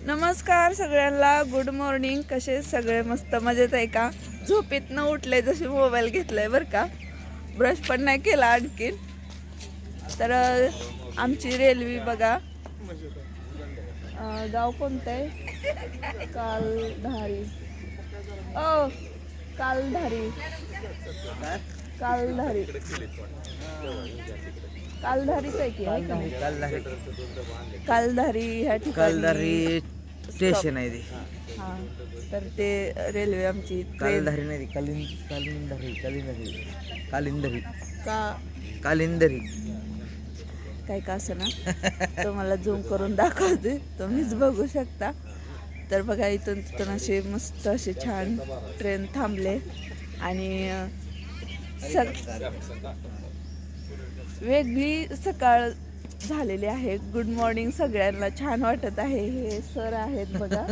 नमस्कार सगळ्यांना, good morning. कसे सगळे? मस्त मजेत आहे का? झोपेतनं उठले जसे मोबाईल घेतलाय बरं का. ब्रश पण नाही केला आणखीन. तर आमची रेल्वे बघा. गाव कोणतं आहे? कालधारी. कालधारी कालधारी कालधारीच आहे की कालधारी ह्या ठिकाणी कालधारी स्टेशन आहे ते. हा, तर ते रेल्वे आमची कालधारी नाही, कालिंदरी कालिंदरी का कालिंदरी काय का असं ना. तुम्हाला झूम करून दाखवते, तुम्हीच बघू शकता. तर बघा, इथून तिथून असे मस्त असे छान ट्रेन थांबले आणि वेगळी सकाळ झालेली आहे. गुड मॉर्निंग सगळ्यांना. छान वाटत आहे. हे सर आहेत बघा.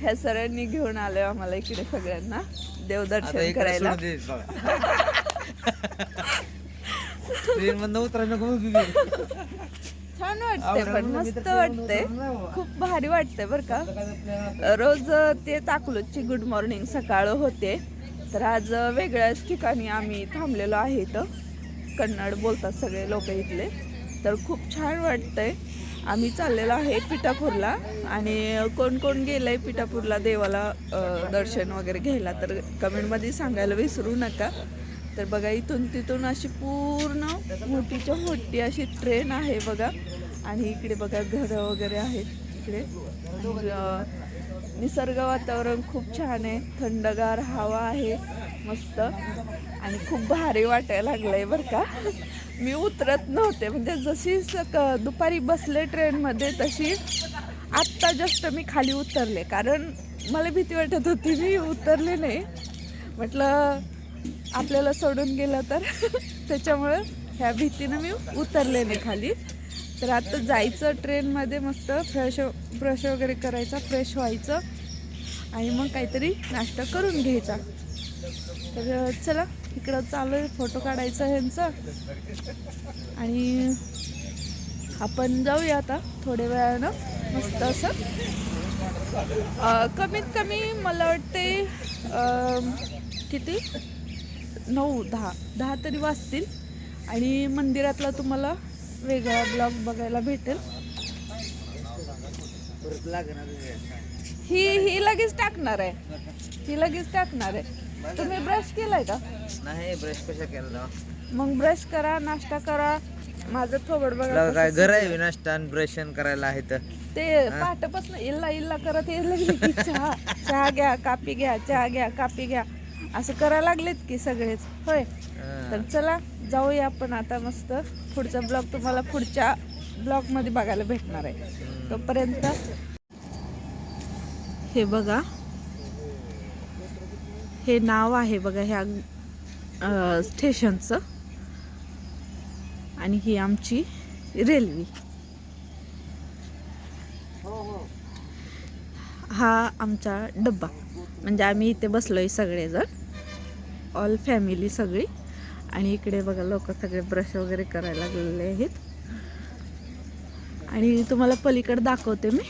ह्या सरांनी घेऊन आलोय आम्हाला इकडे सगळ्यांना देवदर्शन करायला. छान वाटतंय, पण मस्त वाटतंय, खूप भारी वाटतंय बरं का. रोज ते अकलूजची गुड मॉर्निंग सकाळ होते, तर आज वेगळ्याच ठिकाणी आम्ही थांबलेलो आहे. इथं कन्नड बोलतात सगळे लोक इथले, तर खूप छान वाटतंय. आम्ही चाललेलो आहे पिठापूरला, आणि कोण कोण गेलंय पिठापूरला देवाला दर्शन वगैरे घ्यायला तर कमेंटमध्ये सांगायला विसरू नका. तर बघा, इथून तिथून अशी पूर्ण मोठीच्या मोठी अशी ट्रेन आहे बघा. आणि इकडे बघा घरं वगैरे आहेत इकडे. निसर्ग वातावरण खूप छान आहे, थंडगार हवा आहे मस्त, आणि खूप भारी वाटायला लागलंय बरं का. मी उतरत नव्हते, म्हणजे जशी दुपारी बसले ट्रेनमध्ये तशी आत्ता जस्ट मी खाली उतरले, कारण मला भीती वाटत होती. मी उतरले नाही, म्हटलं आपल्याला सोडून गेलं तर त्याच्यामुळं ह्या भीतीनं मी उतरले नाही खाली. तर आता जायचं ट्रेनमध्ये, मस्त ब्रश वगैरे करायचा, फ्रेश व्हायचं, आणि मग काहीतरी नाश्ता करून घ्यायचा. तर चला, इकडं चालू आहे फोटो काढायचा ह्यांचा, आणि आपण जाऊया आता थोड्या वेळानं मस्त असं. कमीत कमी मला वाटते किती 9-10 तरी वाजतील, आणि मंदिरातला तुम्हाला वेगळा ब्लॉग बघायला भेटेल. ही लगेच टाकणार आहे, ही लगेच टाकणार आहे. तुम्ही ब्रश केलाय का? नाही, ब्रश कशा केला? मग ब्रश करा, नाश्ता करा. माझं थोबड बघा काय घर आहे नाश्ता आणि ब्रश करायला आहे तर ते पहाटेपासून इल्ला करत यायला लागले की चहा घ्या, कापी घ्या, चहा घ्या, कापी घ्या, असं करायला लागलेत की सगळेच. होय, तर चला जाऊया आपण आता मस्त. पुढचा ब्लॉग तुम्हाला पुढच्या ब्लॉग मध्ये बघायला भेटणार आहे. तोपर्यंत हे बघा, हे नाव आहे बघा ह्या स्टेशनचं, आणि ही आमची रेल्वे. हा आमचा डब्बा, म्हणजे आम्ही इथे बसलोय सगळेजण, ऑल फॅमिली सगळी. आणि इकडे बघा लोक सगळे ब्रश वगैरे करायला लागलेले आहेत. आणि तुम्हाला पलीकडे दाखवते मी.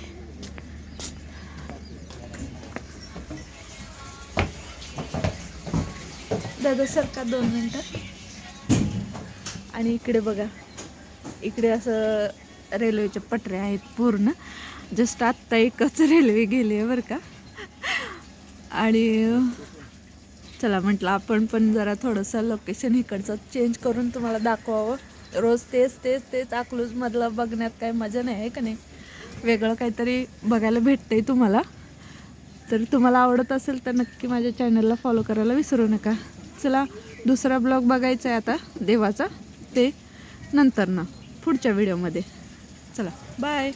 दादा सरका 2 मिनिटं. आणि इकडे बघा, इकडे असं रेल्वेच्या पटऱ्या आहेत पूर्ण. जस्ट आत्ता एकच रेल्वे गेली आहे बरं का. आणि चला म्हटलं आपण पण जरा थोडंसं लोकेशन इकडचं चेंज करून तुम्हाला दाखवावं. रोज तेच अकलूजमधलं बघण्यात काही मजा नाही आहे का नाही. वेगळं काहीतरी बघायला भेटतंय तुम्हाला. तर तुम्हाला आवडत असेल तर नक्की माझ्या चॅनलला फॉलो करायला विसरू नका. चला, दुसरा ब्लॉग बघायचा आहे आता देवाचा, ते नंतर ना पुढच्या व्हिडिओमध्ये. चला, बाय.